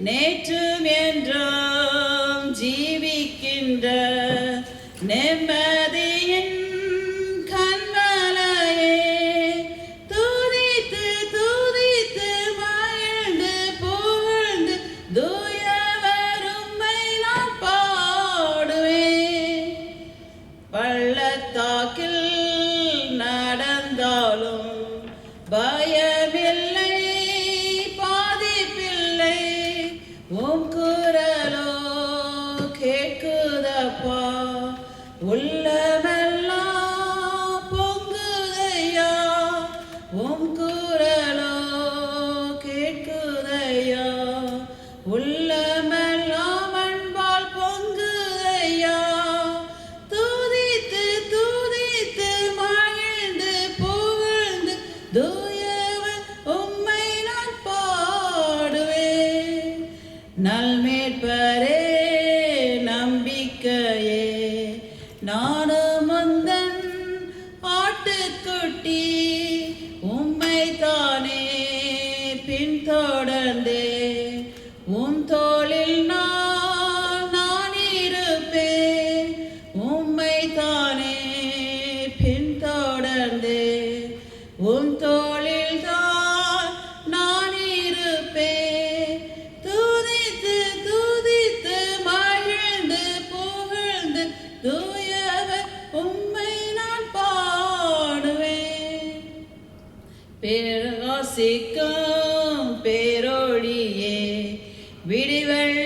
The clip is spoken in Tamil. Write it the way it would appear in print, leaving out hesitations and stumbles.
நேற்றும் என்றும் ஜீவிக்கின்ற நெம்மதியின் கண்மலையே, துதித்து துதித்து மகிழ்ந்து புகழ்ந்து தூயவர் உம்மை நான் பாடுவேன். பள்ளத்தாக்கில் நடந்தாலும் பயமில்லை, பாதிப்பில்லை, உம் குரலோ கேட்குதப்பா. உள்ளமெல்லாம் பொங்குதையா, உம் குரலோ கேட்குதையா. உள்ளமெல்லாம் அன்பால் பொங்குதையா. துதித்து துதித்து மகிழ்ந்து புகழ்ந்து தூயவர் உம்மை நான் பாடுவேன். நல்மேட்பரே நம்பிக்கையே, நானும் உந்தன் ஆட்டுக்குட்டி, உம்மை தானே பின்தொடர்ந்தே உம் தோளில் நான் இருப்பேன். உம்மை தானே பின்தொடர்ந்தே உம் தோளில் தான் நான் இருப்பேன். துதித்து துதித்து மகிழ்ந்து புகழ்ந்து தூயவர் உம்மை நான் பாடுவேன். பிரகாசிக்கும் பேரொளியே, விடிவெள்ளி